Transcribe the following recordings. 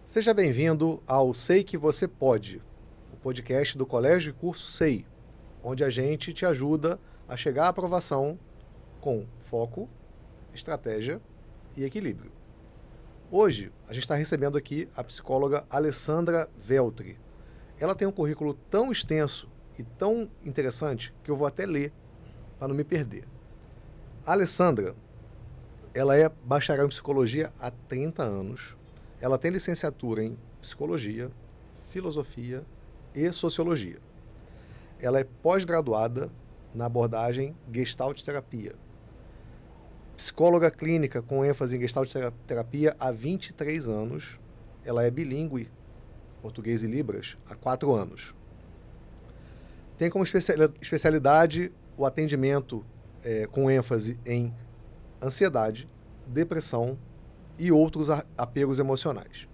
Seja bem-vindo ao Sei que Você Pode, o podcast do Colégio de Curso SEI, onde a gente te ajuda a chegar à aprovação com foco, estratégia e equilíbrio. Hoje, a gente está recebendo aqui a psicóloga Alessandra Veltri. Ela tem um currículo tão extenso e tão interessante que eu vou até ler para não me perder. A Alessandra, ela é bacharel em psicologia há 30 anos. Ela tem licenciatura em psicologia, filosofia e sociologia. Ela é pós-graduada na abordagem Gestalt terapia. Psicóloga clínica com ênfase em Gestalt terapia há 23 anos. Ela é bilíngue, português e libras, há 4 anos. Tem como especialidade o atendimento com ênfase em ansiedade, depressão e outros apegos emocionais.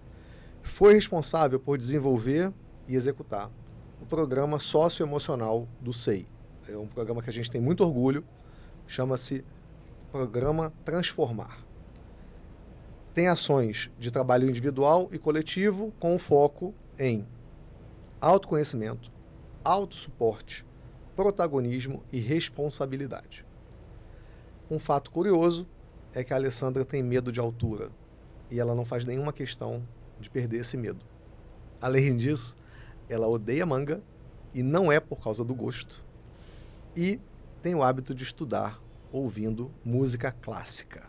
Foi responsável por desenvolver e executar o programa socioemocional do SEI. É um programa que a gente tem muito orgulho, chama-se Programa Transformar. Tem ações de trabalho individual e coletivo com foco em autoconhecimento, autossuporte, protagonismo e responsabilidade. Um fato curioso é que a Alessandra tem medo de altura e ela não faz nenhuma questão de perder esse medo. Além disso, ela odeia manga e não é por causa do gosto. E tem o hábito de estudar ouvindo música clássica.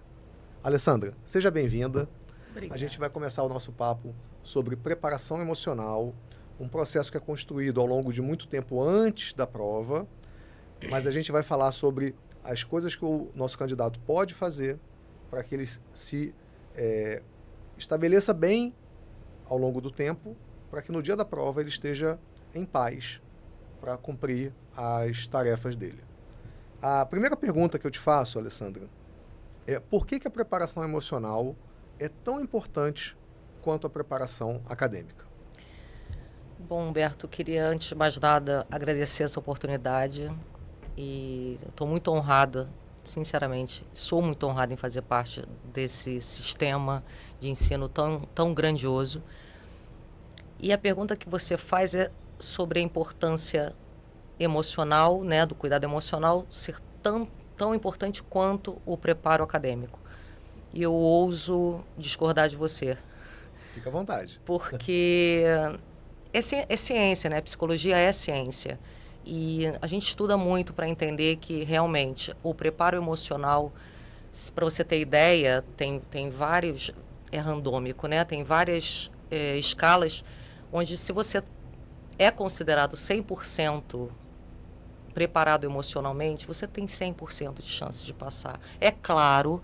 Alessandra, seja bem-vinda. Obrigada. A gente vai começar o nosso papo sobre preparação emocional, um processo que é construído ao longo de muito tempo antes da prova, mas a gente vai falar sobre as coisas que o nosso candidato pode fazer para que ele se estabeleça bem ao longo do tempo, para que no dia da prova ele esteja em paz para cumprir as tarefas dele. A primeira pergunta que eu te faço, Alessandra, é por que a preparação emocional é tão importante quanto a preparação acadêmica? Bom, Humberto, queria antes de mais nada agradecer essa oportunidade e estou muito honrada, sinceramente, sou muito honrada em fazer parte desse sistema de ensino tão grandioso. E a pergunta que você faz é sobre a importância emocional, né, do cuidado emocional ser tão importante quanto o preparo acadêmico. E eu ouso discordar de você. Fica à vontade. Porque é ciência, né? Psicologia é ciência. E a gente estuda muito para entender que realmente o preparo emocional, para você ter ideia, tem vários, é randômico, né? Tem várias escalas onde se você é considerado 100% preparado emocionalmente, você tem 100% de chance de passar. É claro,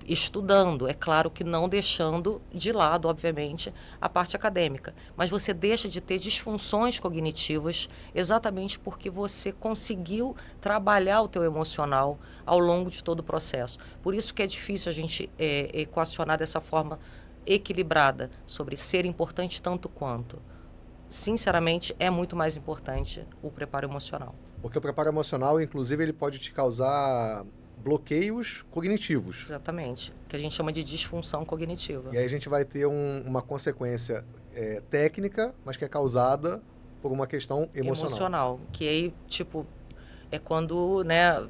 estudando, é claro que não deixando de lado, obviamente, a parte acadêmica. Mas você deixa de ter disfunções cognitivas exatamente porque você conseguiu trabalhar o teu emocional ao longo de todo o processo. Por isso que é difícil a gente equacionar dessa forma equilibrada sobre ser importante tanto quanto. Sinceramente, é muito mais importante o preparo emocional. Porque o preparo emocional, inclusive, ele pode te causar bloqueios cognitivos. Exatamente, que a gente chama de disfunção cognitiva. E aí a gente vai ter uma consequência técnica, mas que é causada por uma questão emocional. Que aí, tipo, é quando, né,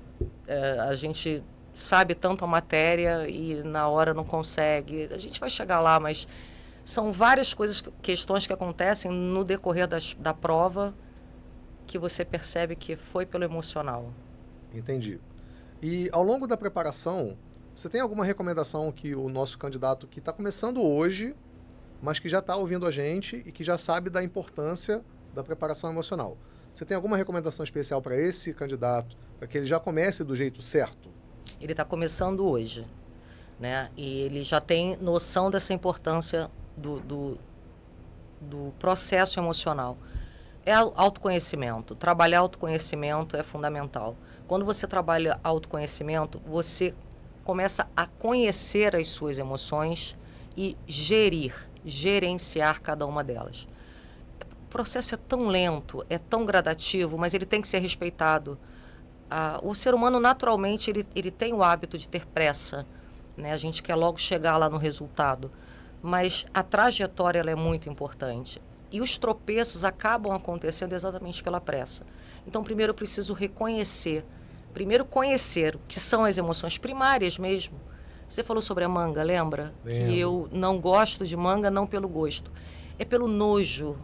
a gente sabe tanto a matéria e na hora não consegue. A gente vai chegar lá, mas são várias questões que acontecem no decorrer da prova que você percebe que foi pelo emocional. Entendi. E ao longo da preparação, você tem alguma recomendação que o nosso candidato que está começando hoje, mas que já está ouvindo a gente e que já sabe da importância da preparação emocional? Você tem alguma recomendação especial para esse candidato, para que ele já comece do jeito certo? Ele está começando hoje, né? E ele já tem noção dessa importância do processo emocional. É autoconhecimento. Trabalhar autoconhecimento é fundamental. Quando você trabalha autoconhecimento, você começa a conhecer as suas emoções e gerenciar cada uma delas. O processo é tão lento, é tão gradativo, mas ele tem que ser respeitado. O ser humano, naturalmente, ele tem o hábito de ter pressa, né? A gente quer logo chegar lá no resultado. mas a trajetória ela é muito importante. E os tropeços acabam acontecendo exatamente pela pressa. Então, primeiro eu preciso conhecer o que são as emoções primárias mesmo. Você falou sobre a manga, lembra? Lembro. Que eu não gosto de manga não pelo gosto. É pelo nojo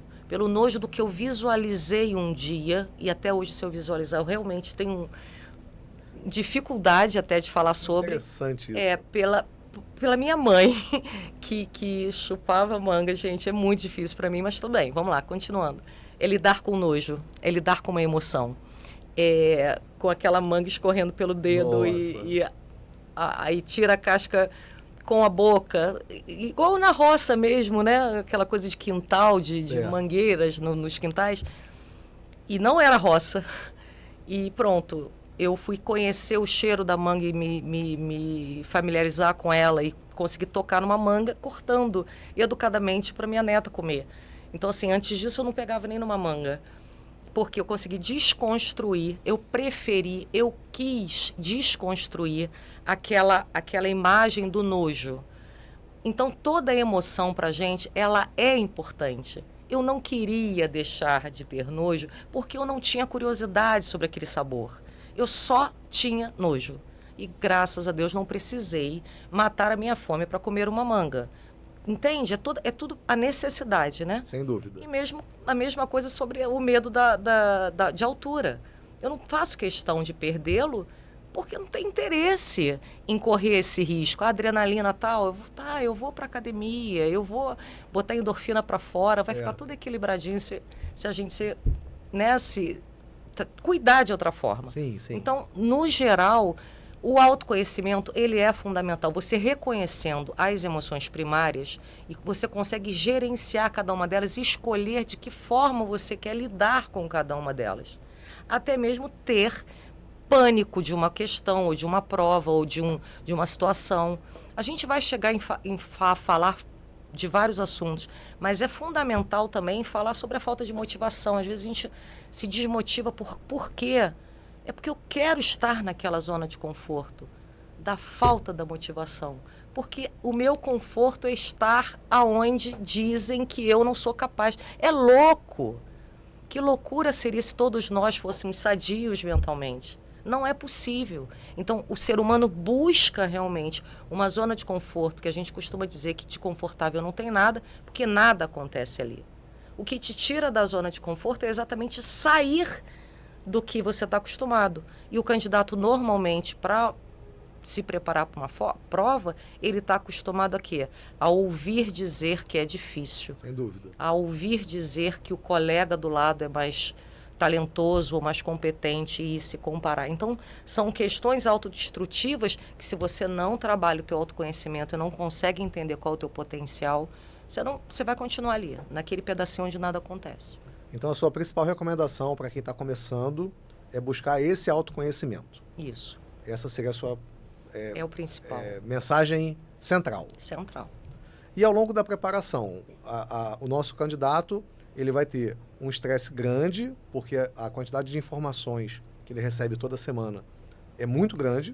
do que eu visualizei um dia, e até hoje, se eu visualizar, eu realmente tenho dificuldade até de falar sobre. Interessante isso. Pela minha mãe, que chupava manga, gente, é muito difícil para mim, mas tudo bem, vamos lá, continuando. É lidar com nojo, é lidar com uma emoção. Com aquela manga escorrendo pelo dedo aí tira a casca com a boca, igual na roça mesmo, né? Aquela coisa de quintal, de mangueiras nos quintais. E não era roça. E pronto, eu fui conhecer o cheiro da manga e me familiarizar com ela e conseguir tocar numa manga, cortando educadamente para minha neta comer. Então, assim, antes disso eu não pegava nem numa manga. Porque eu consegui desconstruir, eu quis desconstruir aquela imagem do nojo. Então, toda emoção para a gente, ela é importante. Eu não queria deixar de ter nojo porque eu não tinha curiosidade sobre aquele sabor. Eu só tinha nojo. E, graças a Deus, não precisei matar a minha fome para comer uma manga. Entende? É tudo a necessidade, né? Sem dúvida. E mesmo a mesma coisa sobre o medo de altura. Eu não faço questão de perdê-lo porque eu não tenho interesse em correr esse risco. A adrenalina tal, eu vou para academia, eu vou botar endorfina para fora, vai ficar tudo equilibradinho se a gente cuidar de outra forma. Sim, sim. Então, no geral, o autoconhecimento, ele é fundamental. Você reconhecendo as emoções primárias, e você consegue gerenciar cada uma delas e escolher de que forma você quer lidar com cada uma delas. Até mesmo ter pânico de uma questão, ou de uma prova, ou de uma situação. A gente vai chegar a falar de vários assuntos, mas é fundamental também falar sobre a falta de motivação. Às vezes a gente se desmotiva por quê? É porque eu quero estar naquela zona de conforto, da falta da motivação. Porque o meu conforto é estar aonde dizem que eu não sou capaz. É louco. Que loucura seria se todos nós fôssemos sadios mentalmente. Não é possível. Então, o ser humano busca realmente uma zona de conforto, que a gente costuma dizer que de confortável não tem nada, porque nada acontece ali. O que te tira da zona de conforto é exatamente sair do que você está acostumado. E o candidato, normalmente, para se preparar para uma prova, ele está acostumado a quê? A ouvir dizer que é difícil. Sem dúvida. A ouvir dizer que o colega do lado é mais talentoso ou mais competente e se comparar. Então, são questões autodestrutivas que, se você não trabalha o teu autoconhecimento e não consegue entender qual é o teu potencial, você vai continuar ali, naquele pedacinho onde nada acontece. Então, a sua principal recomendação para quem está começando é buscar esse autoconhecimento. Isso. Essa seria a sua é o principal. Mensagem central. Central. E ao longo da preparação, o nosso candidato ele vai ter um estresse grande, porque a quantidade de informações que ele recebe toda semana é muito grande.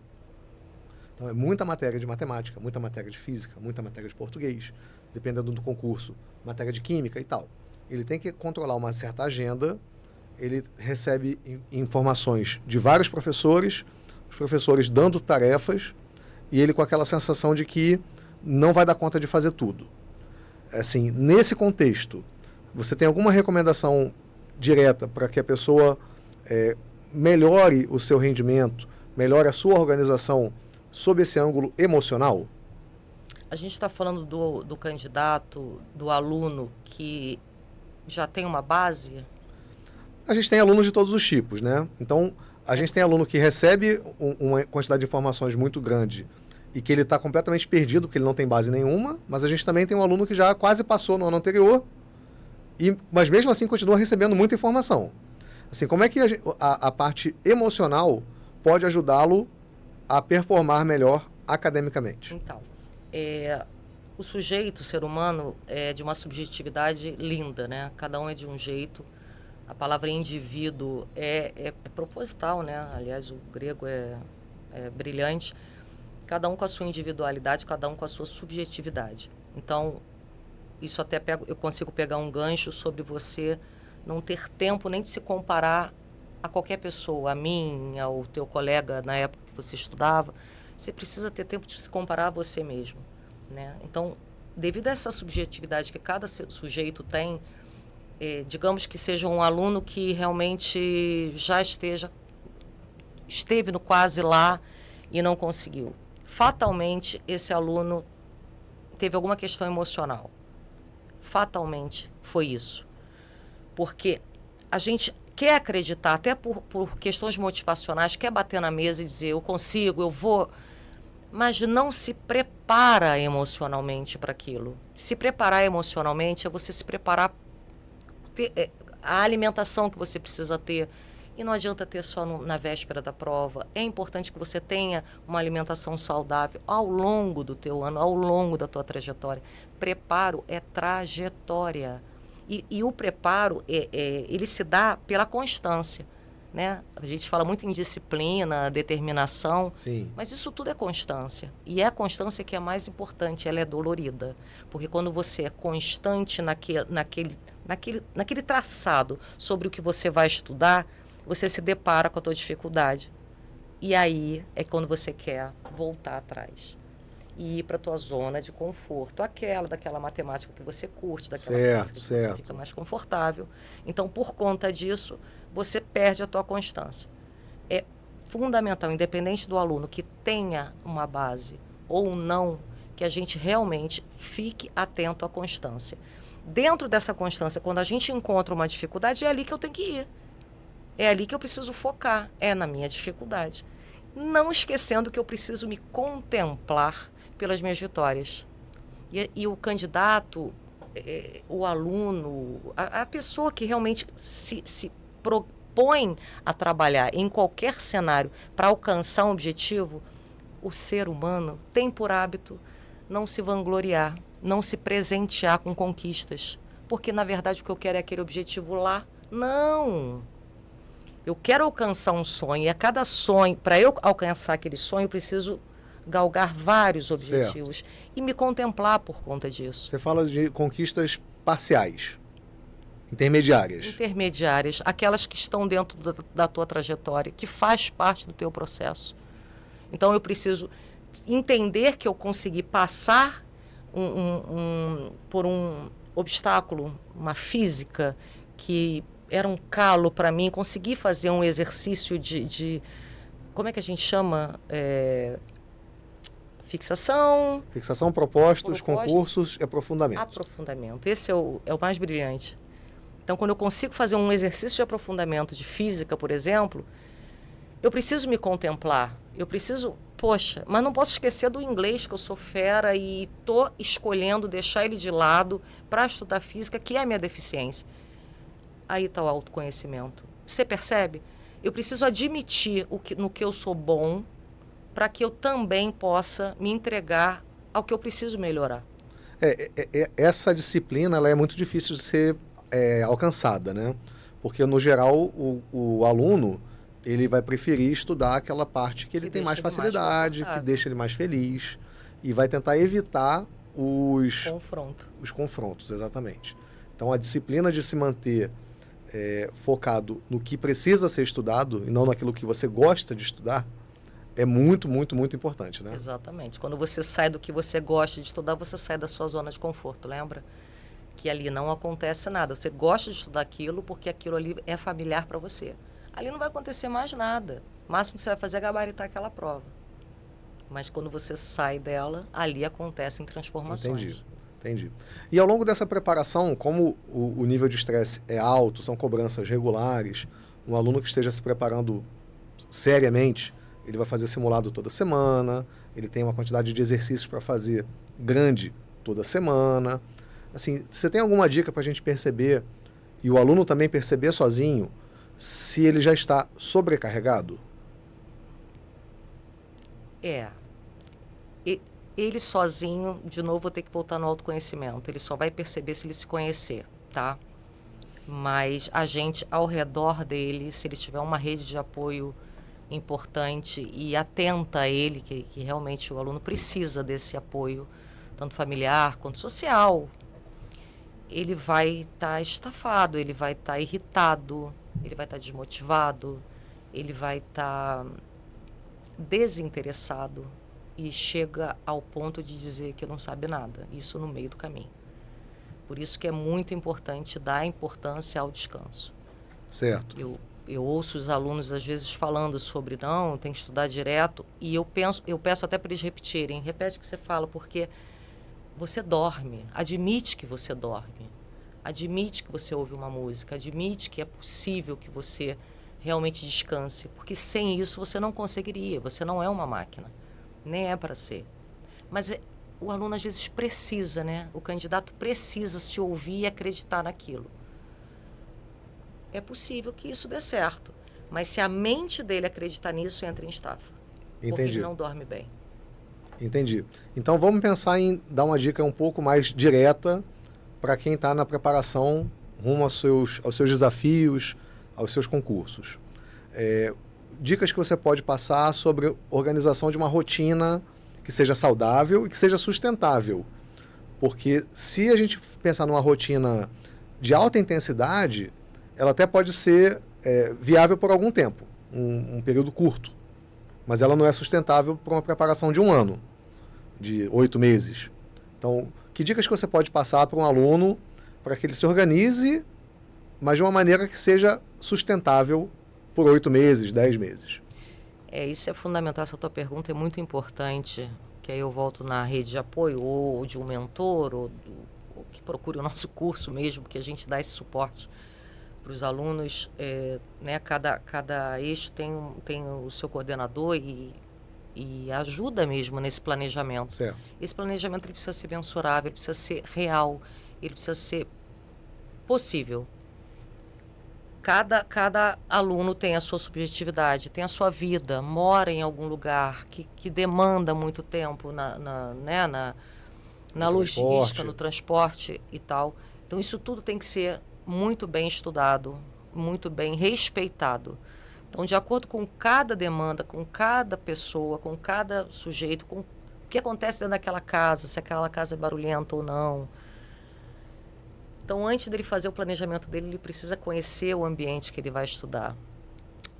Então, é muita matéria de matemática, muita matéria de física, muita matéria de português, dependendo do concurso, matéria de química e tal. Ele tem que controlar uma certa agenda, ele recebe informações de vários professores, os professores dando tarefas, e ele com aquela sensação de que não vai dar conta de fazer tudo. Assim, nesse contexto, você tem alguma recomendação direta para que a pessoa melhore o seu rendimento, melhore a sua organização sob esse ângulo emocional? A gente está falando do candidato, do aluno que já tem uma base? A gente tem alunos de todos os tipos, né? Então, a gente tem aluno que recebe uma quantidade de informações muito grande e que ele está completamente perdido porque ele não tem base nenhuma, mas a gente também tem um aluno que já quase passou no ano anterior, mas mesmo assim continua recebendo muita informação. Assim, como é que a parte emocional pode ajudá-lo a performar melhor academicamente? Então, o sujeito, o ser humano, é de uma subjetividade linda, né? Cada um é de um jeito. A palavra indivíduo é proposital, né? Aliás, o grego é brilhante. Cada um com a sua individualidade, cada um com a sua subjetividade. Então, isso até eu consigo pegar um gancho sobre você não ter tempo nem de se comparar a qualquer pessoa, a mim, ao teu colega na época que você estudava. Você precisa ter tempo de se comparar a você mesmo, né? Então, devido a essa subjetividade que cada sujeito tem, digamos que seja um aluno que realmente já esteve no quase lá e não conseguiu. Fatalmente, esse aluno teve alguma questão emocional. Fatalmente foi isso. Porque a gente quer acreditar, até por questões motivacionais, quer bater na mesa e dizer, eu consigo, eu vou, mas não se prepara emocionalmente para aquilo. Se preparar emocionalmente é você se preparar, a alimentação que você precisa ter. E não adianta ter só na véspera da prova. É importante que você tenha uma alimentação saudável ao longo do teu ano, ao longo da tua trajetória. Preparo é trajetória. E o preparo, ele se dá pela constância, né? A gente fala muito em disciplina, determinação, Sim. mas isso tudo é constância. E é a constância que é mais importante, ela é dolorida. Porque quando você é constante naquele traçado sobre o que você vai estudar, você se depara com a tua dificuldade. E aí é quando você quer voltar atrás. E ir para a tua zona de conforto. Daquela matemática que você curte, daquela física que você fica mais confortável. Então, por conta disso, você perde a tua constância. É fundamental, independente do aluno que tenha uma base ou não, que a gente realmente fique atento à constância. Dentro dessa constância, quando a gente encontra uma dificuldade, é ali que eu tenho que ir. É ali que eu preciso focar, é na minha dificuldade. Não esquecendo que eu preciso me contemplar pelas minhas vitórias. E o candidato, o aluno, a pessoa que realmente se propõe a trabalhar em qualquer cenário para alcançar um objetivo, o ser humano tem por hábito não se vangloriar, não se presentear com conquistas. Porque, na verdade, o que eu quero é aquele objetivo lá. Não! Eu quero alcançar um sonho, e a cada sonho, para eu alcançar aquele sonho, eu preciso galgar vários objetivos e me contemplar por conta disso. Você fala de conquistas parciais, intermediárias. Intermediárias, aquelas que estão dentro da tua trajetória, que faz parte do teu processo. Então, eu preciso entender que eu consegui passar por um obstáculo, uma física que era um calo para mim, consegui fazer um exercício de como é que a gente chama? Fixação, propostos, concursos e aprofundamento. Aprofundamento. Esse é o mais brilhante. Então, quando eu consigo fazer um exercício de aprofundamento de física, por exemplo, eu preciso me contemplar. Eu preciso, mas não posso esquecer do inglês, que eu sou fera e estou escolhendo deixar ele de lado para estudar física, que é a minha deficiência. Aí está o autoconhecimento. Você percebe? Eu preciso admitir no que eu sou bom para que eu também possa me entregar ao que eu preciso melhorar. Essa disciplina ela é muito difícil de ser alcançada, né? Porque, no geral, o aluno ele vai preferir estudar aquela parte que ele tem mais facilidade, que deixa ele mais feliz, e vai tentar evitar os confrontos, exatamente. Então, a disciplina de se manter focado no que precisa ser estudado e não naquilo que você gosta de estudar é muito, muito, muito importante, né? Exatamente. Quando você sai do que você gosta de estudar, você sai da sua zona de conforto, lembra? Que ali não acontece nada. Você gosta de estudar aquilo porque aquilo ali é familiar para você. Ali não vai acontecer mais nada. O máximo que você vai fazer é gabaritar aquela prova. Mas quando você sai dela, ali acontecem transformações. Entendi. E ao longo dessa preparação, como o nível de estresse é alto, são cobranças regulares, um aluno que esteja se preparando seriamente, ele vai fazer simulado toda semana, ele tem uma quantidade de exercícios para fazer grande toda semana. Assim, você tem alguma dica para a gente perceber, e o aluno também perceber sozinho, se ele já está sobrecarregado? Ele sozinho, de novo, vou ter que voltar no autoconhecimento. Ele só vai perceber se ele se conhecer, tá? Mas a gente, ao redor dele, se ele tiver uma rede de apoio importante e atenta a ele, que realmente o aluno precisa desse apoio, tanto familiar quanto social. ele vai estar estafado, ele vai estar irritado, ele vai estar desmotivado, ele vai estar desinteressado e chega ao ponto de dizer que não sabe nada, isso no meio do caminho. Por isso que é muito importante dar importância ao descanso. Certo. Eu ouço os alunos às vezes falando sobre não, tem que estudar direto, e eu peço até para eles repetirem, repete o que você fala, porque você dorme, admite que você dorme, admite que você ouve uma música, admite que é possível que você realmente descanse, porque sem isso você não conseguiria, você não é uma máquina, nem é para ser. Mas o aluno às vezes precisa, né? O candidato precisa se ouvir e acreditar naquilo. É possível que isso dê certo, mas se a mente dele acreditar nisso, entra em estafa. Entendi. Porque ele não dorme bem. Entendi. Então vamos pensar em dar uma dica um pouco mais direta para quem está na preparação rumo aos seus desafios, aos seus concursos. Dicas que você pode passar sobre organização de uma rotina que seja saudável e que seja sustentável. Porque se a gente pensar numa rotina de alta intensidade, ela até pode ser viável por algum tempo, um período curto. Mas ela não é sustentável para uma preparação de 1 ano, de 8 meses. Então, que dicas que você pode passar para um aluno para que ele se organize, mas de uma maneira que seja sustentável por 8 meses, 10 meses? Isso é fundamental, essa tua pergunta é muito importante, que aí eu volto na rede de apoio, ou de um mentor, ou que procure o nosso curso mesmo, que a gente dá esse suporte para os alunos, né? Cada eixo tem o seu coordenador e ajuda mesmo nesse planejamento. Certo. Esse planejamento ele precisa ser mensurável, ele precisa ser real, ele precisa ser possível. Cada aluno tem a sua subjetividade, tem a sua vida, mora em algum lugar que demanda muito tempo na logística, no transporte e tal. Então, isso tudo tem que ser muito bem estudado, muito bem respeitado. Então, de acordo com cada demanda, com cada pessoa, com cada sujeito, com o que acontece dentro daquela casa, se aquela casa é barulhenta ou não. Então, antes dele fazer o planejamento dele, ele precisa conhecer o ambiente que ele vai estudar.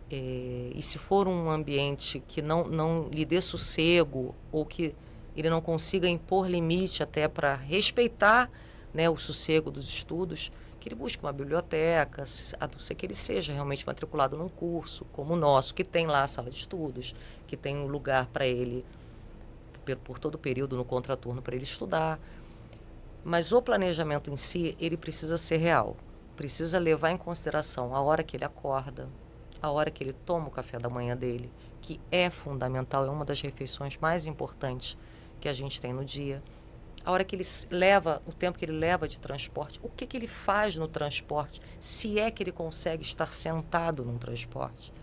E se for um ambiente que não lhe dê sossego ou que ele não consiga impor limite até para respeitar, né, o sossego dos estudos, que ele busque uma biblioteca, a não ser que ele seja realmente matriculado num curso como o nosso, que tem lá a sala de estudos, que tem um lugar para ele, por todo o período no contraturno, para ele estudar. Mas o planejamento em si, ele precisa ser real. Precisa levar em consideração a hora que ele acorda, a hora que ele toma o café da manhã dele, que é fundamental, é uma das refeições mais importantes que a gente tem no dia. A hora que ele leva, o tempo que ele leva de transporte, o que ele faz no transporte, se é que ele consegue estar sentado num transporte.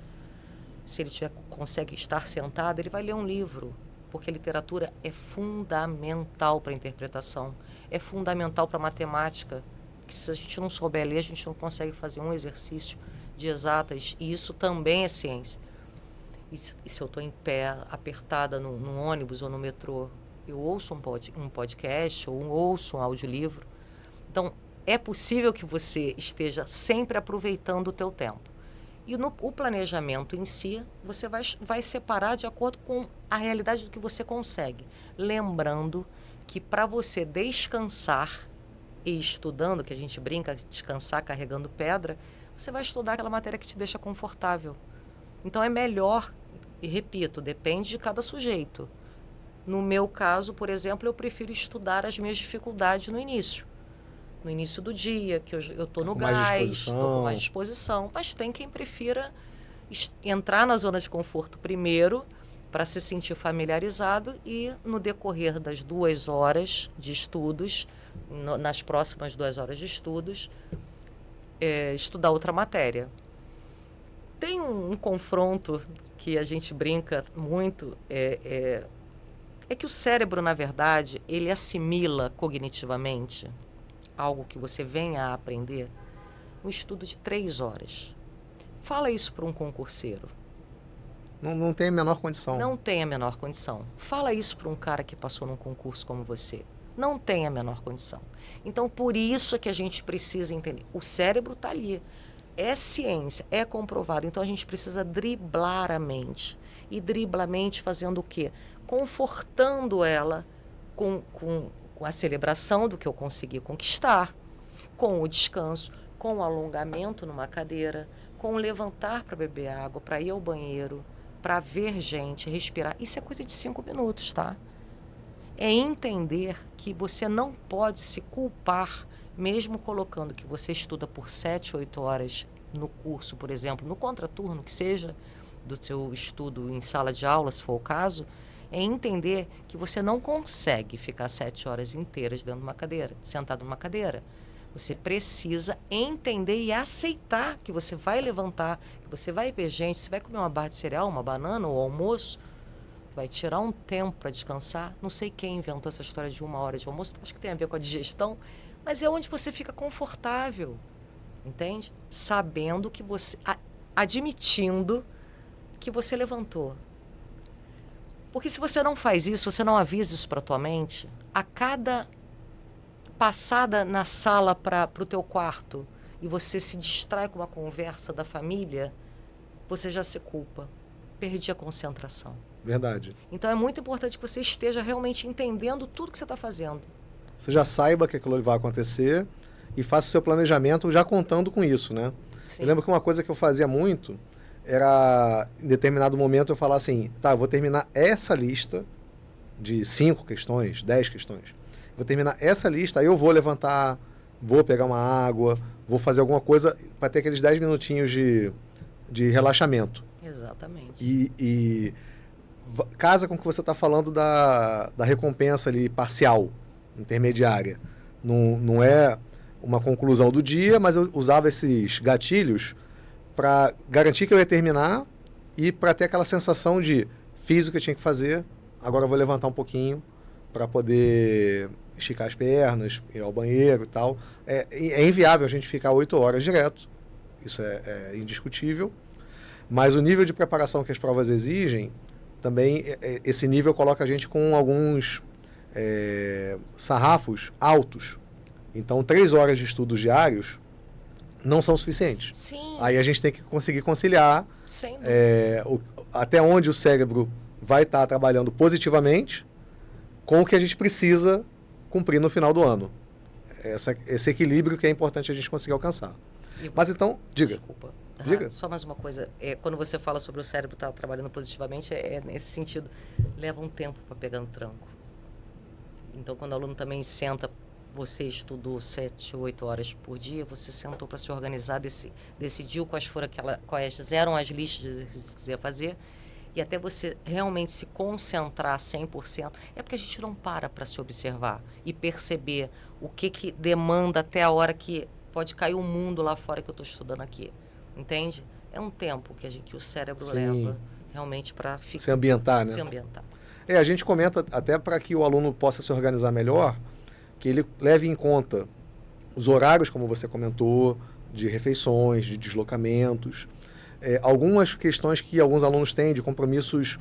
Se ele consegue estar sentado, ele vai ler um livro, porque a literatura é fundamental para a interpretação, é fundamental para a matemática, que se a gente não souber ler, a gente não consegue fazer um exercício de exatas, e isso também é ciência. E se eu estou em pé, apertada no ônibus ou no metrô, eu ouço um podcast ou ouço um audiolivro. Então, é possível que você esteja sempre aproveitando o teu tempo. E o planejamento em si, você vai separar de acordo com a realidade do que você consegue. Lembrando que para você descansar e estudando, que a gente brinca, descansar carregando pedra, você vai estudar aquela matéria que te deixa confortável. Então é melhor, e repito, depende de cada sujeito. No meu caso, por exemplo, eu prefiro estudar as minhas dificuldades no início. No início do dia, que eu estou no gás, estou com mais disposição. Mas tem quem prefira entrar na zona de conforto primeiro, para se sentir familiarizado, e no decorrer das 2 horas de estudos, nas próximas 2 horas de estudos, estudar outra matéria. Tem um confronto que a gente brinca muito, é que o cérebro, na verdade, ele assimila cognitivamente algo que você venha a aprender um estudo de 3 horas. Fala isso para um concurseiro. Não tem a menor condição. Não tem a menor condição. Fala isso para um cara que passou num concurso como você. Não tem a menor condição. Então, por isso é que a gente precisa entender. O cérebro está ali. É ciência, é comprovado. Então, a gente precisa driblar a mente. E driblar a mente fazendo o quê? Confortando ela com a celebração do que eu consegui conquistar, com o descanso, com o alongamento numa cadeira, com o levantar para beber água, para ir ao banheiro, para ver gente, respirar. Isso é coisa de 5 minutos, tá? É entender que você não pode se culpar, mesmo colocando que você estuda por 7, 8 horas no curso, por exemplo, no contraturno, que seja, do seu estudo em sala de aula, se for o caso, é entender que você não consegue ficar 7 horas inteiras dentro de uma cadeira, sentado numa cadeira. Você precisa entender e aceitar que você vai levantar, que você vai ver gente, você vai comer uma barra de cereal, uma banana ou almoço, vai tirar um tempo para descansar. Não sei quem inventou essa história de 1 hora de almoço, acho que tem a ver com a digestão, mas é onde você fica confortável, entende? Sabendo que você, admitindo que você levantou. Porque se você não faz isso, você não avisa isso para a tua mente, a cada passada na sala para o teu quarto e você se distrai com uma conversa da família, você já se culpa. Perdi a concentração. Verdade. Então é muito importante que você esteja realmente entendendo tudo que você está fazendo. Você já saiba que aquilo vai acontecer e faça o seu planejamento já contando com isso, né? Sim. Eu lembro que uma coisa que eu fazia muito era, em determinado momento, eu falar assim, tá, eu vou terminar essa lista de 5 questões, 10 questões. Vou terminar essa lista, aí eu vou levantar, vou pegar uma água, vou fazer alguma coisa para ter aqueles 10 minutinhos de relaxamento. Exatamente. E casa com o que você está falando da recompensa ali parcial, intermediária. Não é uma conclusão do dia, mas eu usava esses gatilhos para garantir que eu ia terminar e para ter aquela sensação de fiz o que eu tinha que fazer, agora eu vou levantar um pouquinho para poder esticar as pernas, ir ao banheiro e tal. É inviável a gente ficar 8 horas direto, isso é indiscutível, mas o nível de preparação que as provas exigem, também esse nível coloca a gente com alguns sarrafos altos. Então, 3 horas de estudos diários não são suficientes. Sim. Aí a gente tem que conseguir conciliar até onde o cérebro vai estar trabalhando positivamente com o que a gente precisa cumprir no final do ano. Esse equilíbrio que é importante a gente conseguir alcançar. Mas então, diga. Desculpa. Diga. Só mais uma coisa. Quando você fala sobre o cérebro estar trabalhando positivamente, nesse sentido. Leva um tempo para pegar no tranco. Então, quando o aluno também senta, você estudou 7, 8 horas por dia, você sentou para se organizar, decidiu quais eram as listas de exercícios que você ia fazer, e até você realmente se concentrar 100%, é porque a gente não para se observar e perceber o que demanda até a hora que pode cair o mundo lá fora que eu estou estudando aqui. Entende? É um tempo que o cérebro leva realmente para se ambientar, né? Se ambientar. A gente comenta até para que o aluno possa se organizar melhor, que ele leve em conta os horários, como você comentou, de refeições, de deslocamentos, algumas questões que alguns alunos têm de compromissos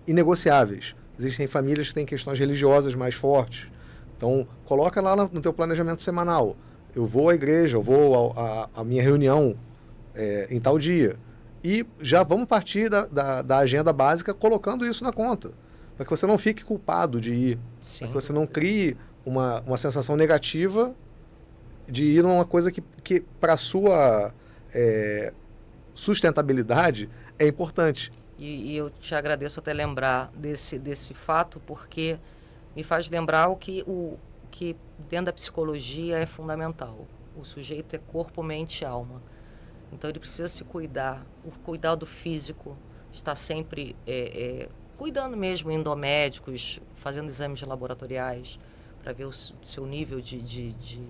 inegociáveis. Existem famílias que têm questões religiosas mais fortes. Então, coloca lá no teu planejamento semanal. Eu vou à igreja, eu vou à minha reunião em tal dia. E já vamos partir da agenda básica colocando isso na conta. Para que você não fique culpado de ir. Para que você não crie uma sensação negativa de ir numa coisa que para a sua sustentabilidade é importante. E eu te agradeço até lembrar desse fato, porque me faz lembrar o que dentro da psicologia é fundamental. O sujeito é corpo, mente e alma. Então ele precisa se cuidar. O cuidado físico está sempre cuidando mesmo, indo a médicos, fazendo exames laboratoriais para ver o seu nível de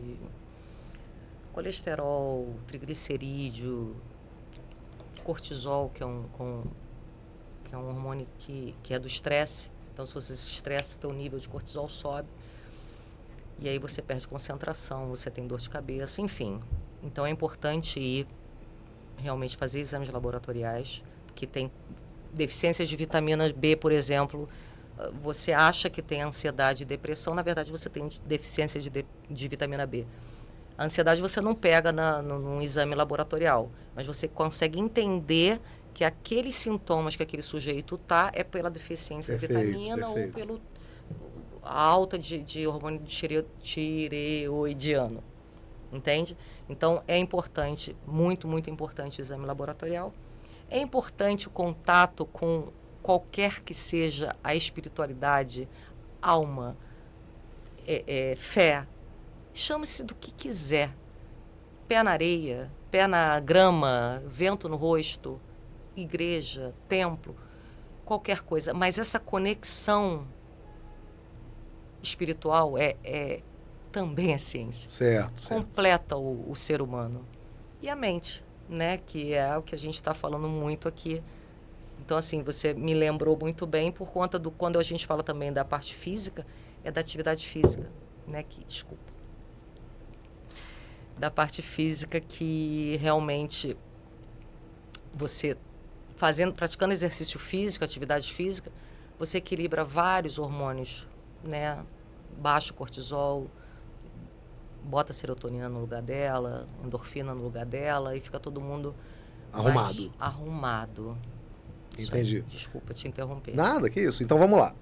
colesterol, triglicerídeo, cortisol, que é um hormônio que é do estresse. Então, se você se estressa, seu nível de cortisol sobe. E aí você perde concentração, você tem dor de cabeça, enfim. Então, é importante ir realmente fazer exames laboratoriais, que tem deficiências de vitamina B, por exemplo, você acha que tem ansiedade e depressão, na verdade você tem deficiência de vitamina B. A ansiedade você não pega num exame laboratorial, mas você consegue entender que aqueles sintomas que aquele sujeito tá é pela deficiência de vitamina ou pelo a alta de hormônio tireoidiano, entende? Então é importante, muito, muito importante o exame laboratorial. É importante o contato com qualquer que seja a espiritualidade, alma, fé, chame-se do que quiser. Pé na areia, pé na grama, vento no rosto, igreja, templo, qualquer coisa. Mas essa conexão espiritual também é ciência. Certo. Completa o ser humano. E a mente, né? Que é o que a gente está falando muito aqui. Então, assim, você me lembrou muito bem por conta do... Quando a gente fala também da parte física, é da atividade física, né? Desculpa. Da parte física que realmente você praticando exercício físico, atividade física, você equilibra vários hormônios, né? Baixa o cortisol, bota a serotonina no lugar dela, endorfina no lugar dela e fica todo mundo arrumado. Arrumado. Entendi. Desculpa te interromper. Nada, que isso. Então vamos lá.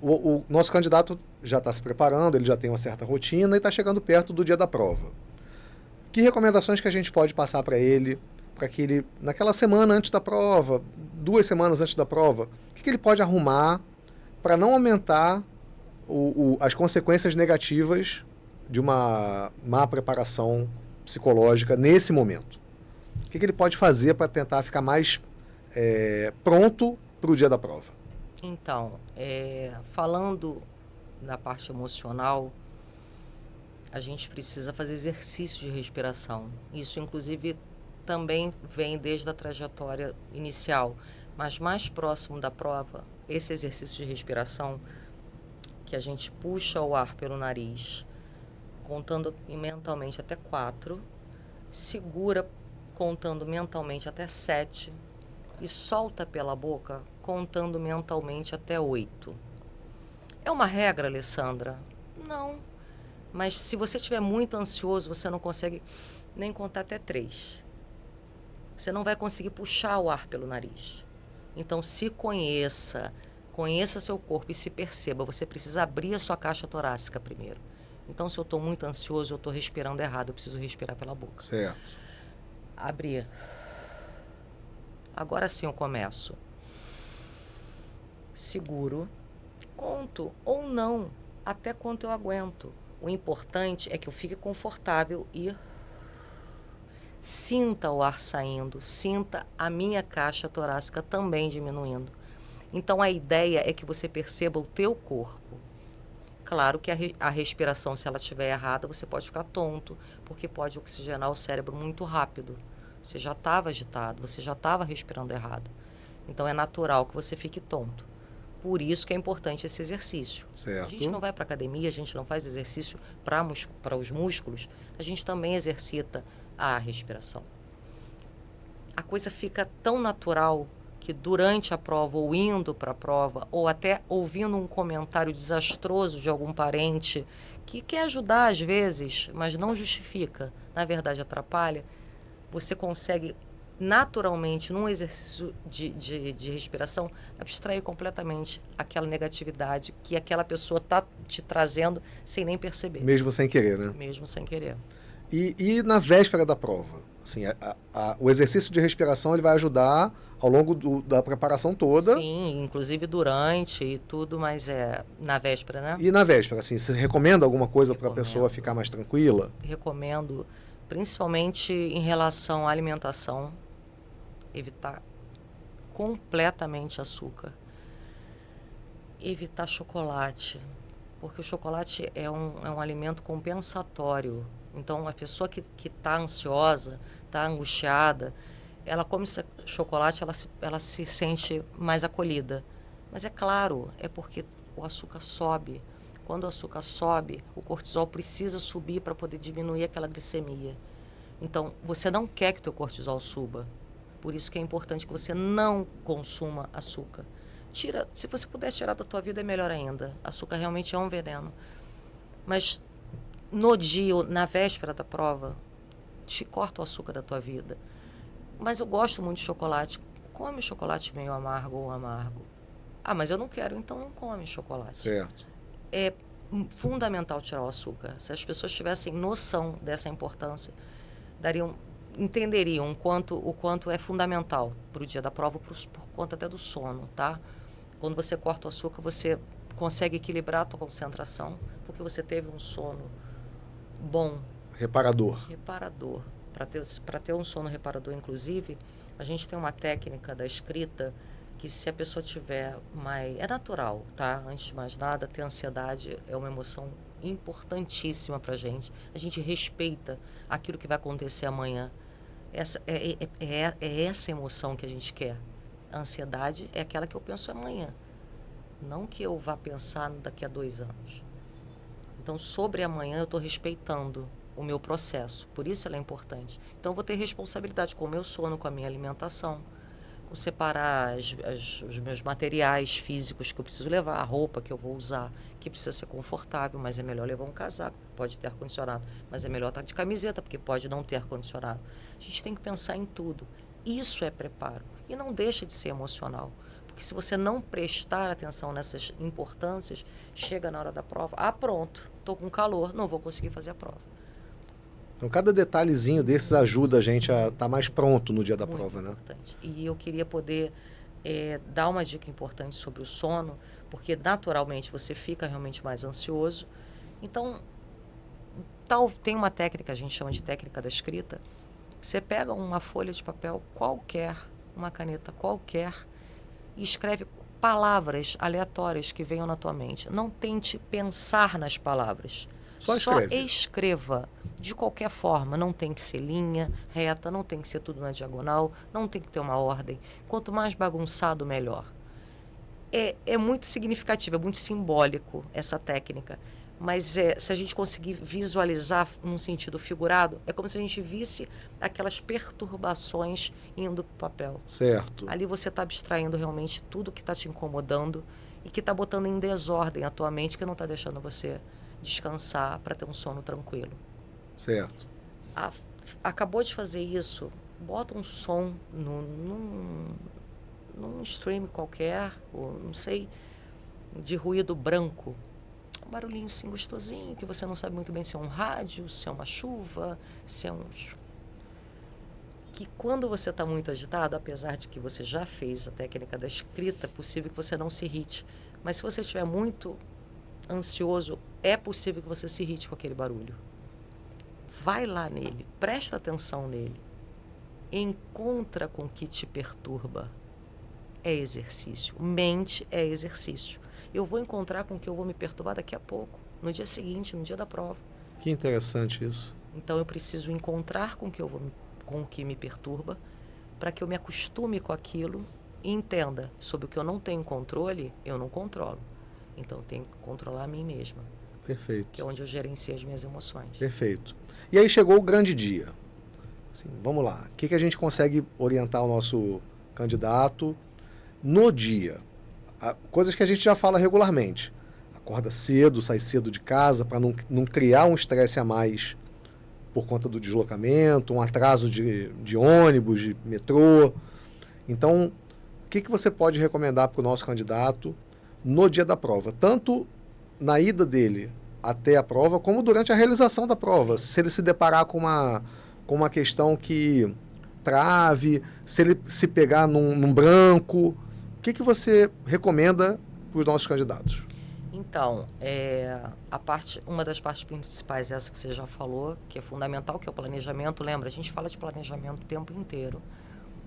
O nosso candidato já está se preparando, ele já tem uma certa rotina e está chegando perto do dia da prova. Que recomendações que a gente pode passar para ele, para que ele, naquela semana antes da prova, 2 semanas antes da prova, o que ele pode arrumar para não aumentar as consequências negativas de uma má preparação psicológica nesse momento? O que ele pode fazer para tentar ficar mais pronto para o dia da prova? Então, falando da parte emocional, a gente precisa fazer exercício de respiração. Isso, inclusive, também vem desde a trajetória inicial. Mas mais próximo da prova, esse exercício de respiração, que a gente puxa o ar pelo nariz, contando mentalmente até 4, segura contando mentalmente até 7 e solta pela boca contando mentalmente até 8. É uma regra, Alessandra? Não. Mas se você estiver muito ansioso, você não consegue nem contar até 3. Você não vai conseguir puxar o ar pelo nariz. Então, se conheça seu corpo e se perceba. Você precisa abrir a sua caixa torácica primeiro. Então, se eu estou muito ansioso, eu estou respirando errado, eu preciso respirar pela boca. Certo. Abrir. Agora sim eu começo. Seguro. Conto ou não, até quanto eu aguento. O importante é que eu fique confortável e sinta o ar saindo, sinta a minha caixa torácica também diminuindo. Então, a ideia é que você perceba o teu corpo. Claro que a respiração, se ela estiver errada, você pode ficar tonto, porque pode oxigenar o cérebro muito rápido. Você já estava agitado, você já estava respirando errado. Então, é natural que você fique tonto. Por isso que é importante esse exercício. Certo. A gente não vai para academia, a gente não faz exercício para os músculos, a gente também exercita a respiração. A coisa fica tão natural que durante a prova, ou indo para a prova, ou até ouvindo um comentário desastroso de algum parente que quer ajudar às vezes, mas não justifica, na verdade atrapalha, você consegue naturalmente, num exercício de respiração, abstrair completamente aquela negatividade que aquela pessoa está te trazendo sem nem perceber. Mesmo sem querer, né? Mesmo sem querer. E na véspera da prova? Assim, o exercício de respiração ele vai ajudar ao longo da preparação toda. Sim, inclusive durante e tudo, mas na véspera, né? E na véspera, assim, você recomenda alguma coisa para a pessoa ficar mais tranquila? Recomendo, principalmente em relação à alimentação, evitar completamente açúcar. Evitar chocolate, porque o chocolate é um alimento compensatório. Então, a pessoa que está ansiosa, está angustiada, ela come chocolate, ela se sente mais acolhida. Mas é claro, é porque o açúcar sobe. Quando o açúcar sobe, o cortisol precisa subir para poder diminuir aquela glicemia. Então, você não quer que o teu cortisol suba. Por isso que é importante que você não consuma açúcar. Tira, se você puder tirar da tua vida, é melhor ainda. Açúcar realmente é um veneno. Mas no dia, na véspera da prova, te corta o açúcar da tua vida. Mas eu gosto muito de chocolate. Come chocolate meio amargo ou amargo. Ah, mas eu não quero, então não come chocolate. Certo. É fundamental tirar o açúcar. Se as pessoas tivessem noção dessa importância, entenderiam o quanto é fundamental para o dia da prova, por conta até do sono, tá? Quando você corta o açúcar, você consegue equilibrar a tua concentração, porque você teve um sono bom. Reparador. Reparador. Para ter um sono reparador, inclusive, a gente tem uma técnica da escrita que, se a pessoa tiver mais... É natural, tá? Antes de mais nada, ter ansiedade é uma emoção importantíssima para a gente. A gente respeita aquilo que vai acontecer amanhã. É essa emoção que a gente quer. A ansiedade é aquela que eu penso amanhã, não que eu vá pensar daqui a 2 anos. Então, sobre amanhã, eu estou respeitando o meu processo. Por isso ela é importante. Então, eu vou ter responsabilidade com o meu sono, com a minha alimentação, com separar os meus materiais físicos que eu preciso levar, a roupa que eu vou usar, que precisa ser confortável, mas é melhor levar um casaco, pode ter ar-condicionado, mas é melhor estar de camiseta, porque pode não ter ar-condicionado. A gente tem que pensar em tudo. Isso é preparo. E não deixa de ser emocional. Porque se você não prestar atenção nessas importâncias, chega na hora da prova, pronto, estou com calor, não vou conseguir fazer a prova. Então, cada detalhezinho desses ajuda a gente a estar mais pronto no dia da Muito prova, importante. Né? E eu queria poder dar uma dica importante sobre o sono, porque naturalmente você fica realmente mais ansioso. Então, tem uma técnica, a gente chama de técnica da escrita. Você pega uma folha de papel qualquer, uma caneta qualquer, e escreve palavras aleatórias que venham na tua mente. Não tente pensar nas palavras. Só escreva. De qualquer forma, não tem que ser linha reta, não tem que ser tudo na diagonal, não tem que ter uma ordem. Quanto mais bagunçado, melhor. É muito significativo, é muito simbólico essa técnica. Mas se a gente conseguir visualizar num sentido figurado, é como se a gente visse aquelas perturbações indo para o papel. Certo. Ali você está abstraindo realmente tudo que está te incomodando e que está botando em desordem a tua mente, que não está deixando você descansar para ter um sono tranquilo. Certo. Acabou de fazer isso, bota um som num stream qualquer, ou não sei, de ruído branco. Um barulhinho assim gostosinho, que você não sabe muito bem se é um rádio, se é uma chuva, se é um... Que quando você está muito agitado, apesar de que você já fez a técnica da escrita, é possível que você não se irrite. Mas se você estiver muito ansioso, é possível que você se irrite com aquele barulho. Vai lá nele, presta atenção nele. Encontra com o que te perturba. É exercício. Mente é exercício. Eu vou encontrar com o que eu vou me perturbar daqui a pouco, no dia seguinte, no dia da prova. Que interessante isso. Então eu preciso encontrar com o que me perturba, para que eu me acostume com aquilo e entenda, sobre o que eu não tenho controle, eu não controlo. Então eu tenho que controlar a mim mesma. Perfeito. Que é onde eu gerencio as minhas emoções. Perfeito. E aí chegou o grande dia. Assim, vamos lá. O que a gente consegue orientar o nosso candidato no dia? Coisas que a gente já fala regularmente. Acorda cedo, sai cedo de casa para não criar um estresse a mais por conta do deslocamento, um atraso de ônibus, de metrô. Então, o que você pode recomendar para o nosso candidato no dia da prova? Tanto na ida dele até a prova, como durante a realização da prova. Se ele se deparar com uma questão que trave, se ele se pegar num branco, o que você recomenda para os nossos candidatos? Então, uma das partes principais, essa que você já falou, que é fundamental, que é o planejamento. Lembra, a gente fala de planejamento o tempo inteiro.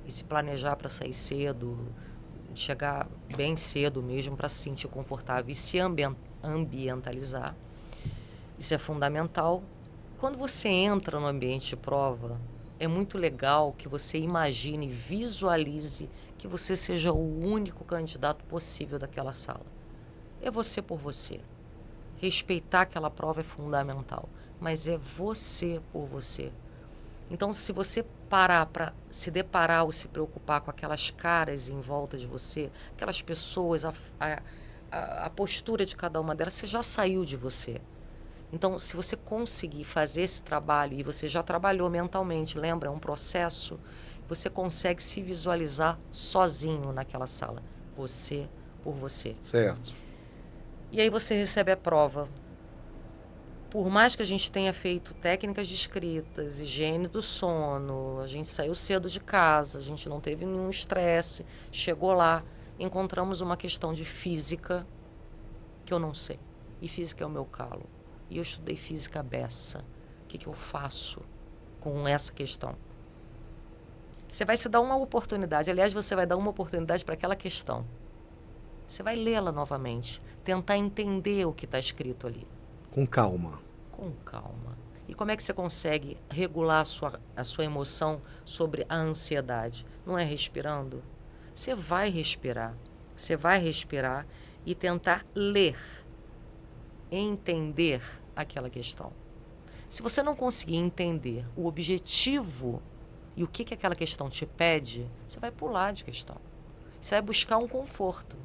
E se planejar para sair cedo, chegar bem cedo mesmo, para se sentir confortável e se ambientalizar. Isso é fundamental. Quando você entra no ambiente de prova, é muito legal que você imagine, visualize que você seja o único candidato possível daquela sala. É você por você. Respeitar aquela prova é fundamental, mas é você por você. Então, se você parar para se deparar ou se preocupar com aquelas caras em volta de você, aquelas pessoas, a postura de cada uma delas, você já saiu de você. Então, se você conseguir fazer esse trabalho, e você já trabalhou mentalmente, lembra? É um processo, você consegue se visualizar sozinho naquela sala. Você por você. Certo. E aí você recebe a prova. Por mais que a gente tenha feito técnicas de escritas, higiene do sono, a gente saiu cedo de casa, a gente não teve nenhum estresse, chegou lá, encontramos uma questão de física que eu não sei. E física é o meu calo. E eu estudei física beça. O que eu faço com essa questão? Você vai se dar uma oportunidade. Aliás, você vai dar uma oportunidade para aquela questão. Você vai lê-la novamente. Tentar entender o que está escrito ali. Com calma. Com calma. E como é que você consegue regular a sua emoção sobre a ansiedade? Não é respirando? Você vai respirar. Você vai respirar e tentar ler, entender aquela questão. Se você não conseguir entender o objetivo e o que aquela questão te pede, você vai pular de questão. Você vai buscar um conforto.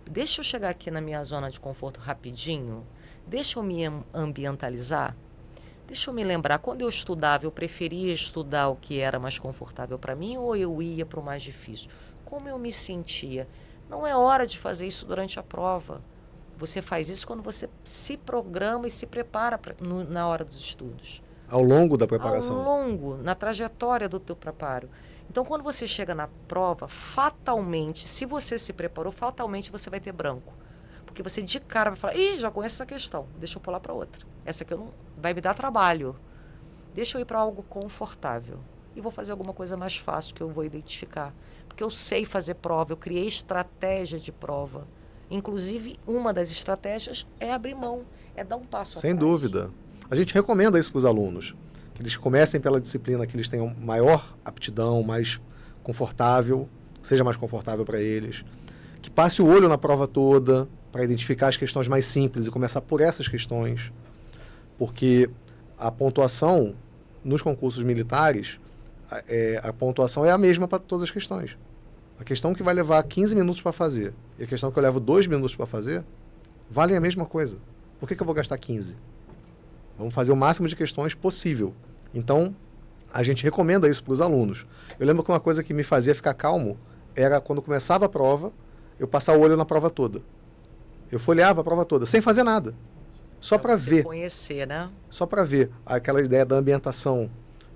Deixa eu chegar aqui na minha zona de conforto rapidinho. Deixa eu me ambientalizar. Deixa eu me lembrar, quando eu estudava, eu preferia estudar o que era mais confortável para mim ou eu ia para o mais difícil? Como eu me sentia? Não é hora de fazer isso durante a prova. Você faz isso quando você se programa e se prepara na hora dos estudos. Ao longo da preparação. Ao longo, na trajetória do teu preparo. Então, quando você chega na prova, fatalmente, se você se preparou, fatalmente você vai ter branco. Porque você de cara vai falar, ih, já conheço essa questão, deixa eu pular para outra. Essa aqui vai me dar trabalho. Deixa eu ir para algo confortável. E vou fazer alguma coisa mais fácil que eu vou identificar. Porque eu sei fazer prova, eu criei estratégia de prova. Inclusive, uma das estratégias é abrir mão, é dar um passo atrás. Sem dúvida. A gente recomenda isso para os alunos, que eles comecem pela disciplina que eles tenham maior aptidão, mais confortável, seja mais confortável para eles, que passe o olho na prova toda para identificar as questões mais simples e começar por essas questões, porque a pontuação nos concursos militares, a pontuação é a mesma para todas as questões. A questão que vai levar 15 minutos para fazer e a questão que eu levo 2 minutos para fazer, valem a mesma coisa. Por que eu vou gastar 15? Vamos fazer o máximo de questões possível. Então, a gente recomenda isso para os alunos. Eu lembro que uma coisa que me fazia ficar calmo era quando começava a prova, eu passar o olho na prova toda. Eu folheava a prova toda, sem fazer nada. Só para ver. Conhecer, né? Só para ver aquela ideia da ambientação.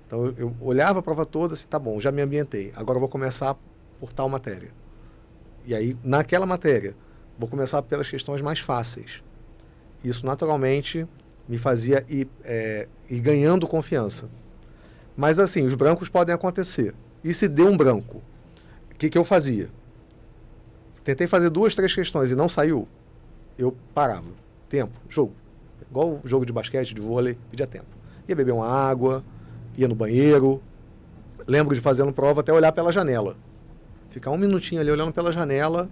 Então, eu olhava a prova toda, assim, tá bom, já me ambientei. Agora eu vou começar por tal matéria. E aí, naquela matéria, vou começar pelas questões mais fáceis. Isso, naturalmente, me fazia ir ganhando confiança. Mas, assim, os brancos podem acontecer. E se deu um branco? O que eu fazia? Tentei fazer 2, 3 questões e não saiu. Eu parava. Tempo, jogo. Igual o jogo de basquete, de vôlei, pedia tempo. Ia beber uma água, ia no banheiro. Lembro de fazendo prova até olhar pela janela. Ficar 1 minutinho ali olhando pela janela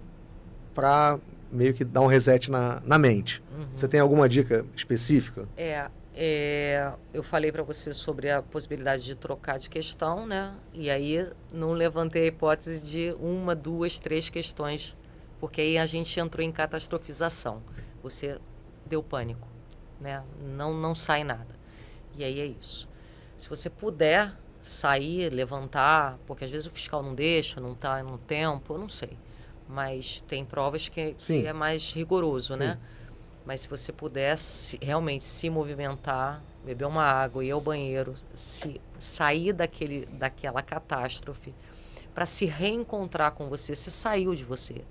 para meio que dar um reset na mente. Uhum. Você tem alguma dica específica? Eu falei para você sobre a possibilidade de trocar de questão, né? E aí não levantei a hipótese de 1, 2, 3 questões, porque aí a gente entrou em catastrofização. Você deu pânico, né? Não sai nada. E aí é isso. Se você puder sair, levantar, porque às vezes o fiscal não deixa, não está no tempo, eu não sei. Mas tem provas que é mais rigoroso, sim, né? Mas se você pudesse realmente se movimentar, beber uma água, ir ao banheiro, sair daquela catástrofe, para se reencontrar com você, você saiu de você.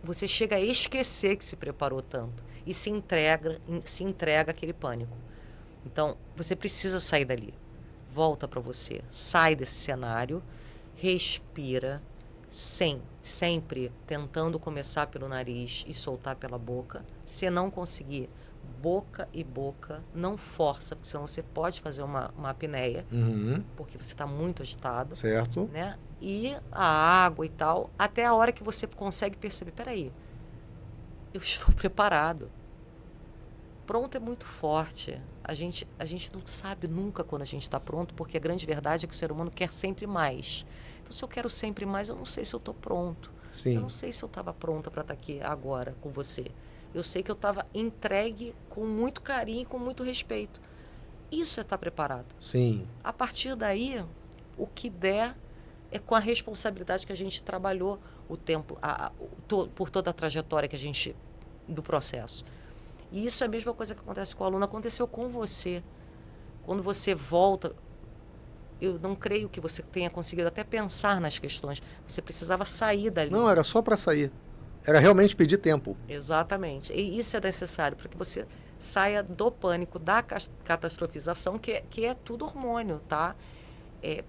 Você chega a esquecer que se preparou tanto e se entrega àquele pânico. Então, você precisa sair dali. Volta para você, sai desse cenário, respira, sempre tentando começar pelo nariz e soltar pela boca. Se não conseguir, boca e boca, não força, porque senão você pode fazer uma apneia, porque você está muito agitado. Certo. Né? E a água e tal, até a hora que você consegue perceber, peraí, eu estou preparado. pronto é muito forte. A gente não sabe nunca quando a gente está pronto, porque a grande verdade é que o ser humano quer sempre mais. Então, se eu quero sempre mais, eu não sei se eu estou pronto. Sim. Eu não sei se eu estava pronta para estar aqui agora com você. Eu sei que eu estava entregue com muito carinho e com muito respeito. Isso é estar preparado. Sim. A partir daí, o que der é com a responsabilidade que a gente trabalhou o tempo, por toda a trajetória que a gente, do processo. E isso é a mesma coisa que acontece com o aluno, aconteceu com você. Quando você volta, eu não creio que você tenha conseguido até pensar nas questões. Você precisava sair dali. Não, era só para sair. Era realmente pedir tempo. Exatamente. E isso é necessário para que você saia do pânico, da catastrofização, que é tudo hormônio, tá? É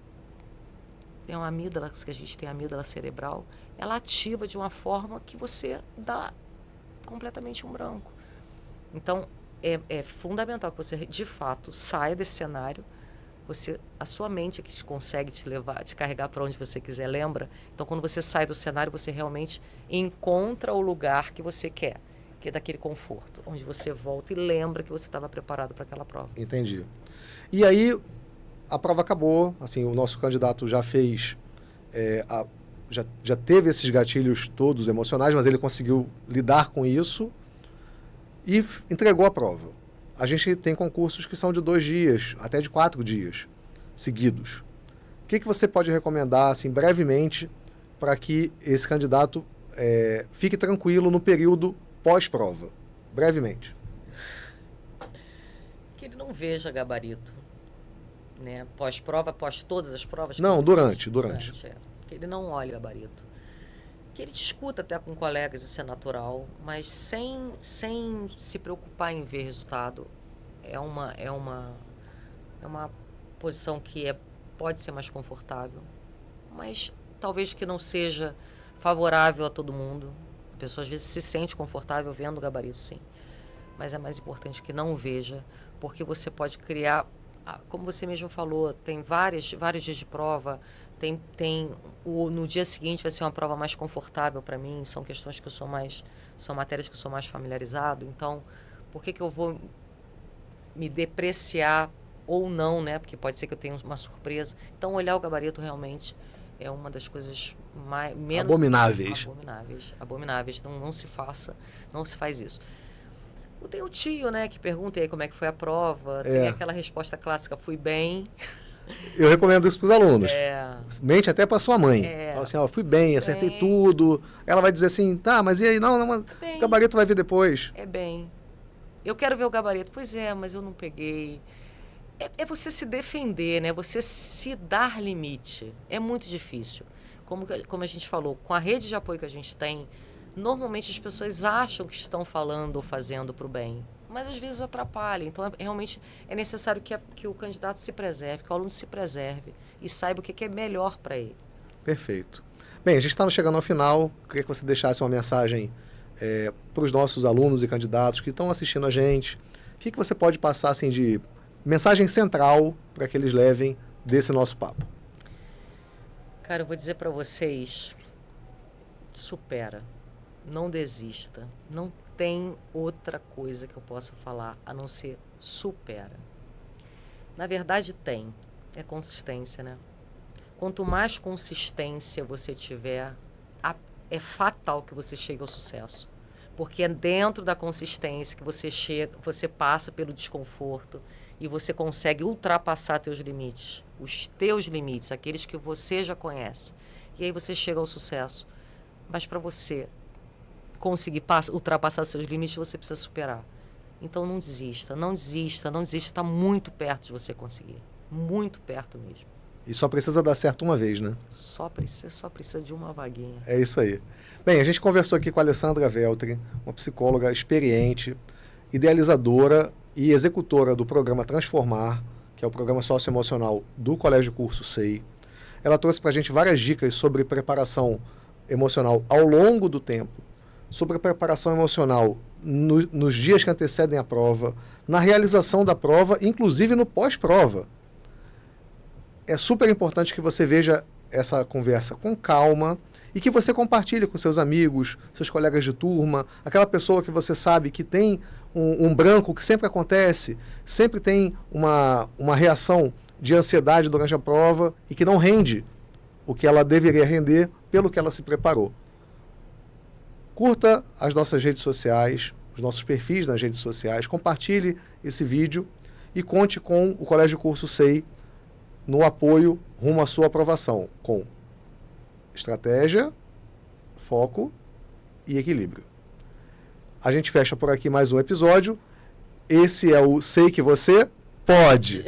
uma amígdala, que a gente tem a amígdala cerebral, ela ativa de uma forma que você dá completamente um branco. Então, é fundamental que você, de fato, saia desse cenário. A sua mente é que consegue te levar, te carregar para onde você quiser, lembra? Então, quando você sai do cenário, você realmente encontra o lugar que você quer, que é daquele conforto, onde você volta e lembra que você estava preparado para aquela prova. Entendi. E aí, a prova acabou, assim, o nosso candidato já fez, já teve esses gatilhos todos emocionais, mas ele conseguiu lidar com isso e entregou a prova. A gente tem concursos que são de 2 dias, até de 4 dias seguidos. O que você pode recomendar, assim, brevemente, para que esse candidato fique tranquilo no período pós-prova? Brevemente. Que ele não veja gabarito, né? Pós-prova, após todas as provas? Não, durante. Que ele não olhe gabarito. Que ele discuta até com colegas, isso é natural, mas sem se preocupar em ver resultado. É uma posição que pode ser mais confortável, mas talvez que não seja favorável a todo mundo. A pessoa às vezes se sente confortável vendo o gabarito, sim. Mas é mais importante que não veja, porque você pode criar, como você mesmo falou, tem vários dias de prova. No dia seguinte vai ser uma prova mais confortável para mim, são questões que são matérias que eu sou mais familiarizado, então por que eu vou me depreciar ou não, né? Porque pode ser que eu tenha uma surpresa. Então olhar o gabarito realmente é uma das coisas menos abomináveis. Não se faz isso. Tem o tio, né, que pergunta aí como é que foi a prova, tem aquela resposta clássica, fui bem. Eu recomendo isso para os alunos. Mente até para sua mãe. Fala assim, fui bem, acertei tudo. Ela vai dizer assim, tá, mas e aí? Não, o gabarito vai vir depois. É bem. Eu quero ver o gabarito. Pois é, mas eu não peguei. É você se defender, né? Você se dar limite. É muito difícil. Como a gente falou, com a rede de apoio que a gente tem, normalmente as pessoas acham que estão falando ou fazendo para o bem, mas às vezes atrapalha. Então, realmente é necessário que o candidato se preserve, que o aluno se preserve e saiba o que é melhor para ele. Perfeito. Bem, a gente está chegando ao final. Queria que você deixasse uma mensagem para os nossos alunos e candidatos que estão assistindo a gente. O que você pode passar assim, de mensagem central para que eles levem desse nosso papo? Cara, eu vou dizer para vocês, supera, não desista, não tem outra coisa que eu possa falar a não ser supera. Na verdade é consistência, né? Quanto mais consistência você tiver, é fatal que você chegue ao sucesso. Porque é dentro da consistência que você passa pelo desconforto e você consegue ultrapassar teus limites, os teus limites, aqueles que você já conhece. E aí você chega ao sucesso. Mas para você conseguir ultrapassar seus limites, você precisa superar. Então não desista, está muito perto de você conseguir. Muito perto mesmo. E só precisa dar certo uma vez, né? Só precisa de uma vaguinha. É isso aí. Bem, a gente conversou aqui com a Alessandra Veltri, uma psicóloga experiente, idealizadora e executora do programa Transformar, que é o programa socioemocional do Colégio Curso SEI. Ela trouxe para a gente várias dicas sobre preparação emocional ao longo do tempo, sobre a preparação emocional nos dias que antecedem a prova, na realização da prova, inclusive no pós-prova. É super importante que você veja essa conversa com calma e que você compartilhe com seus amigos, seus colegas de turma, aquela pessoa que você sabe que tem um branco que sempre acontece, sempre tem uma reação de ansiedade durante a prova e que não rende o que ela deveria render pelo que ela se preparou. Curta as nossas redes sociais, os nossos perfis nas redes sociais, compartilhe esse vídeo e conte com o Colégio Curso SEI no apoio rumo à sua aprovação, com estratégia, foco e equilíbrio. A gente fecha por aqui mais um episódio. Esse é o Sei que Você Pode.